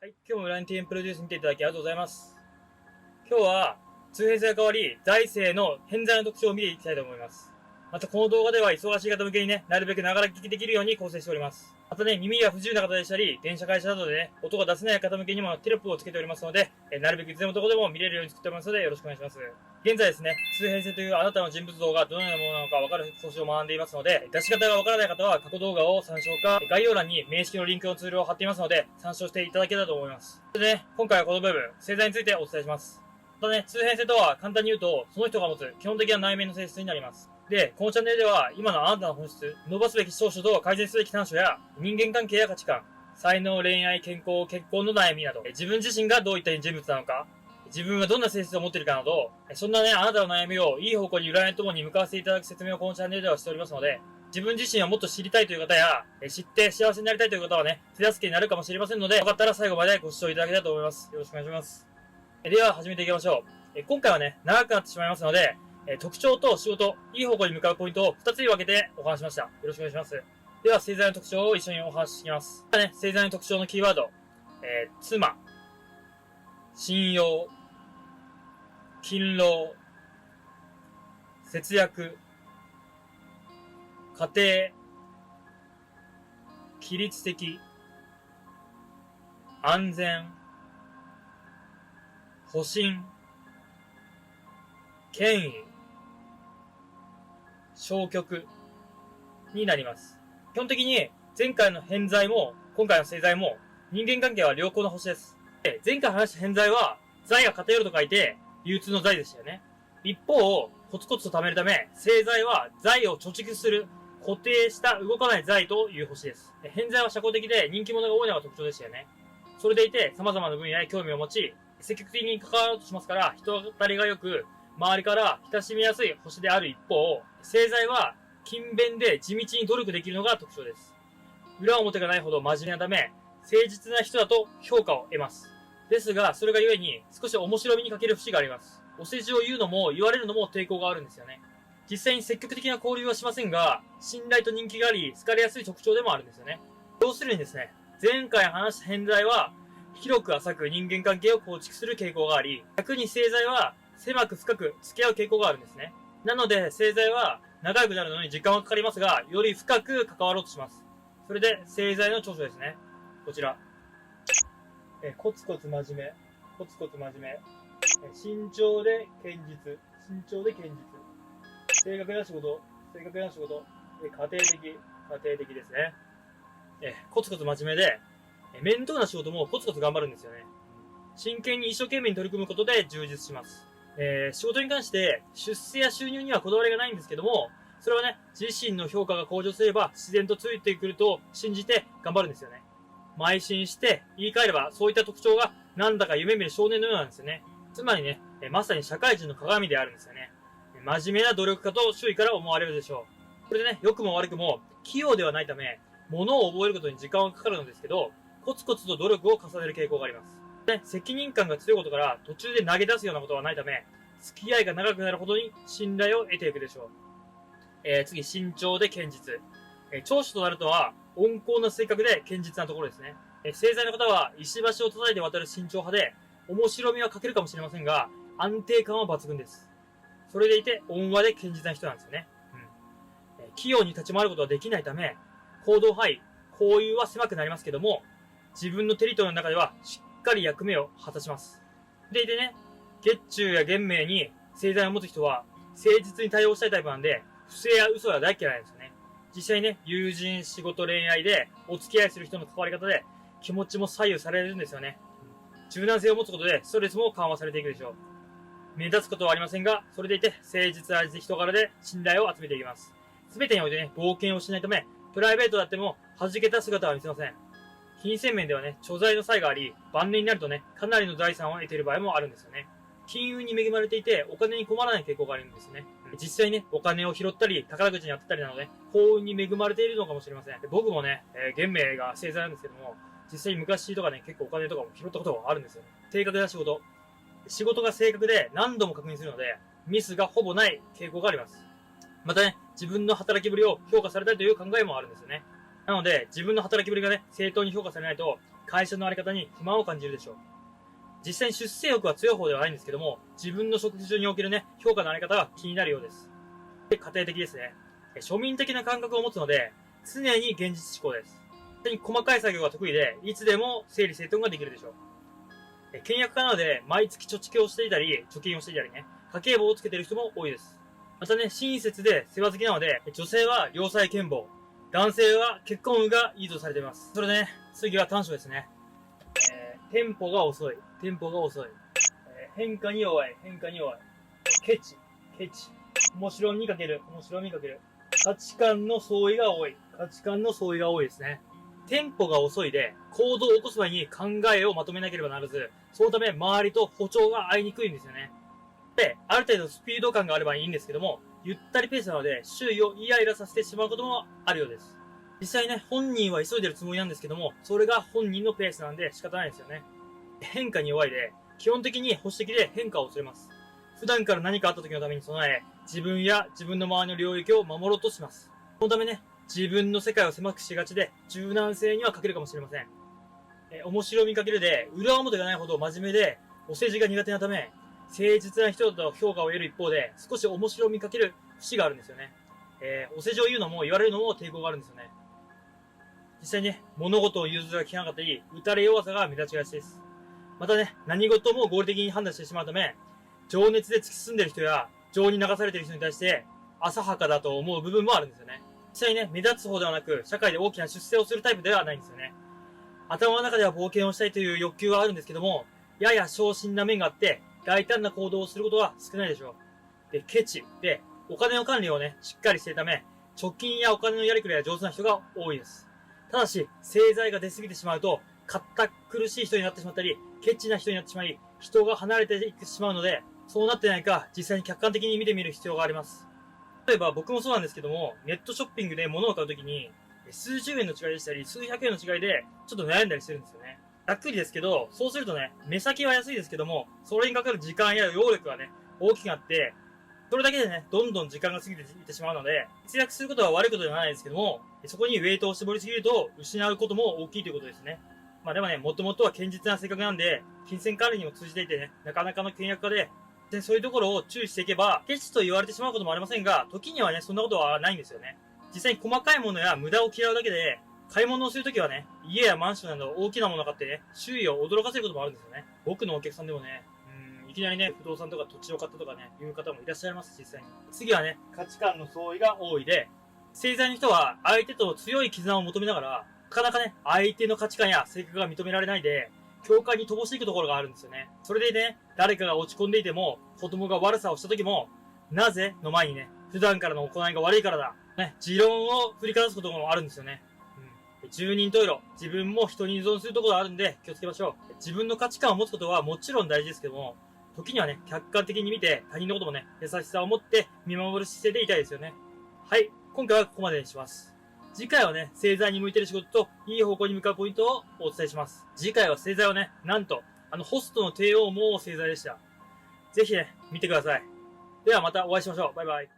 はい、今日も LINE プロデュース見ていただきありがとうございます。今日は、通編成が変わり、財政の偏在の特徴を見ていきたいと思います。またこの動画では忙しい方向けにね、なるべくながら聞きできるように構成しております。またね、耳が不自由な方でしたり、電車会社などでね、音が出せない方向けにもテロップをつけておりますので、なるべくいつでもどこでも見れるように作っておりますので、よろしくお願いします。現在ですね、通編成というあなたの人物像がどのようなものなのかわかる講師を学んでいますので、出し方がわからない方は過去動画を参照か、概要欄に名式のリンクのツールを貼っていますので、参照していただけたらと思います。それでね、今回はこの部分、星座についてお伝えします。またね、通編成とは簡単に言うと、その人が持つ基本的な内面の性質になります。で、このチャンネルでは、今のあなたの本質、伸ばすべき長所と改善すべき短所や、人間関係や価値観、才能、恋愛、健康、結婚の悩みなど、自分自身がどういった人物なのか、自分がどんな性質を持っているかなど、そんなね、あなたの悩みをいい方向に占いともに向かわせていただく説明をこのチャンネルではしておりますので、自分自身をもっと知りたいという方や、知って幸せになりたいという方はね、手助けになるかもしれませんので、よかったら最後までご視聴いただけたらと思います。よろしくお願いします。では、始めていきましょう。今回はね、長くなってしまいますので、特徴と仕事、いい方向に向かうポイントを2つに分けてお話しました。よろしくお願いします。では、星座の特徴を一緒にお話ししていきます。ではね、星座の特徴のキーワード、妻、信用、勤労、節約、家庭、規律的、安全、保身、権威、消極になります。基本的に前回の偏在も今回の星座も人間関係は良好な星です。で、前回話した偏在は財が偏ると書いて流通の財でしたよね。一方、コツコツと貯めるため、星在は財を貯蓄する固定した動かない財という星です。偏在は社交的で人気者が多いのが特徴でしたよね。それでいて様々な分野へ興味を持ち、積極的に関わろうとしますから、人当たりが良く、周りから親しみやすい星である一方、星在は勤勉で地道に努力できるのが特徴です。裏表がないほど真面目なため、誠実な人だと評価を得ます。ですが、それがゆえに少し面白みに欠ける節があります。お世辞を言うのも言われるのも抵抗があるんですよね。実際に積極的な交流はしませんが、信頼と人気があり、好かれやすい特徴でもあるんですよね。要するにですね、前回話した偏在は、広く浅く人間関係を構築する傾向があり、逆に星在は狭く深く付き合う傾向があるんですね。なので、星在は長くなるのに時間はかかりますが、より深く関わろうとします。それで、星在の長所ですね。こちら。コツコツ真面目。コツコツ真面目。慎重で堅実。慎重で堅実。正確な仕事。正確な仕事。家庭的。家庭的ですね。コツコツ真面目で、面倒な仕事もコツコツ頑張るんですよね。真剣に一生懸命に取り組むことで充実します。仕事に関して出世や収入にはこだわりがないんですけども、それはね、自身の評価が向上すれば自然とついてくると信じて頑張るんですよね。邁進して言い換えればそういった特徴がなんだか夢見る少年のようなんですよね。つまりね、まさに社会人の鏡であるんですよね。真面目な努力家と周囲から思われるでしょう。これでね、良くも悪くも器用ではないため、物を覚えることに時間はかかるのですけど、コツコツと努力を重ねる傾向があります。で、責任感が強いことから途中で投げ出すようなことはないため、付き合いが長くなるほどに信頼を得ていくでしょう。次、慎重で堅実。長所となるとは、温厚な性格で堅実なところですね。星在の方は石橋を叩いて渡る慎重派で、面白みは欠けるかもしれませんが、安定感は抜群です。それでいて、温和で堅実な人なんですよね。器用に立ち回ることはできないため、行動範囲、交友は狭くなりますけども、自分のテリトリーの中ではしっかり役目を果たします。でいてね、月中や玄明に星在を持つ人は、誠実に対応したいタイプなんで、不正や嘘は大嫌いなんですよね。実際ね、友人、仕事、恋愛でお付き合いする人の関わり方で気持ちも左右されるんですよね。柔軟性を持つことでストレスも緩和されていくでしょう。目立つことはありませんが、それでいて誠実な人柄で信頼を集めていきます。すべてにおいてね、冒険をしないため、プライベートであっても弾けた姿は見せません。金銭面ではね、貯財の際があり、晩年になるとね、かなりの財産を得ている場合もあるんですよね。金運に恵まれていて、お金に困らない傾向があるんですね。実際ね、お金を拾ったり、宝くじに当てたりなので、幸運に恵まれているのかもしれません。僕もね、玄明が星座なんですけども、実際に昔とかね、結構お金とかも拾ったことがあるんですよね。正確な仕事。仕事が正確で何度も確認するので、ミスがほぼない傾向があります。またね、自分の働きぶりを評価されたいという考えもあるんですよね。なので、自分の働きぶりがね、正当に評価されないと、会社のあり方に不満を感じるでしょう。実際に出世欲は強い方ではないんですけども、自分の職種におけるね、評価のあり方が気になるようです。で、家庭的ですね。庶民的な感覚を持つので、常に現実思考です。細かい作業が得意で、いつでも整理整頓ができるでしょう。倹約家なので、毎月貯蓄をしていたり、貯金をしていたりね、家計簿をつけている人も多いです。またね、親切で世話好きなので、女性は良妻賢母、男性は結婚運がいいとされています。それでね、次は短所ですね。テンポが遅い。テンポが遅い。変化に弱い。変化に弱い。ケチ。ケチ。面白みにかける。面白みにかける。価値観の相違が多い。価値観の相違が多いですね。テンポが遅いで、行動を起こす前に考えをまとめなければならず、そのため周りと歩調が合いにくいんですよね。で、ある程度スピード感があればいいんですけども、ゆったりペースなので、周囲をイライラさせてしまうこともあるようです。実際ね、本人は急いでるつもりなんですけども、それが本人のペースなんで仕方ないですよね。変化に弱いで、基本的に保守的で変化を恐れます。普段から何かあった時のために備え、自分や自分の周りの領域を守ろうとします。そのためね、自分の世界を狭くしがちで、柔軟性には欠けるかもしれません。面白みかけるで、裏表がないほど真面目で、お世辞が苦手なため、誠実な人と評価を得る一方で、少し面白みかける節があるんですよね。お世辞を言うのも言われるのも抵抗があるんですよね。実際にね、物事を融通が利かなかったり、打たれ弱さが目立ちがちです。またね、何事も合理的に判断してしまうため、情熱で突き進んでいる人や、情に流されている人に対して、浅はかだと思う部分もあるんですよね。実際にね、目立つ方ではなく、社会で大きな出世をするタイプではないんですよね。頭の中では冒険をしたいという欲求はあるんですけども、やや小心な面があって、大胆な行動をすることは少ないでしょう。で、ケチ。で、お金の管理をね、しっかりしているため、貯金やお金のやりくりが上手な人が多いです。ただし、製剤が出過ぎてしまうと、堅苦しい人になってしまったり、ケチな人になってしまい、人が離れていってしまうので、そうなってないか、実際に客観的に見てみる必要があります。例えば僕もそうなんですけども、ネットショッピングで物を買うときに、数十円の違いでしたり、数百円の違いで、ちょっと悩んだりするんですよね。ざっくりですけど、そうするとね、目先は安いですけども、それにかかる時間や労力がね、大きくなって、それだけでね、どんどん時間が過ぎていってしまうので、節約することは悪いことではないですけども、そこにウェイトを絞りすぎると、失うことも大きいということですね。まあでもね、もともとは堅実な性格なんで、金銭管理にも通じていてね、なかなかの倹約家で、そういうところを注意していけば、ケチと言われてしまうこともありませんが、時にはね、そんなことはないんですよね。実際に細かいものや無駄を嫌うだけで、買い物をするときはね、家やマンションなど大きなものを買ってね、周囲を驚かせることもあるんですよね。僕のお客さんでもね、いきなりね、不動産とか土地を買ったとかね、いう方もいらっしゃいます、実際に。次はね、価値観の相違が多いで、製材の人は相手と強い絆を求めながら、なかなかね、相手の価値観や性格が認められないで、境界に乏しいところがあるんですよね。それでね、誰かが落ち込んでいても、子供が悪さをした時も、なぜの前にね、普段からの行いが悪いからだ。ね、持論を振りかざすこともあるんですよね。十人十色。自分も人に依存するところがあるんで気をつけましょう。自分の価値観を持つことはもちろん大事ですけども、時にはね、客観的に見て他人のこともね、優しさを持って見守る姿勢でいたいですよね。はい。今回はここまでにします。次回はね、製材に向いてる仕事といい方向に向かうポイントをお伝えします。次回は製材はね、なんと、ホストの帝王も製材でした。ぜひね、見てください。ではまたお会いしましょう。バイバイ。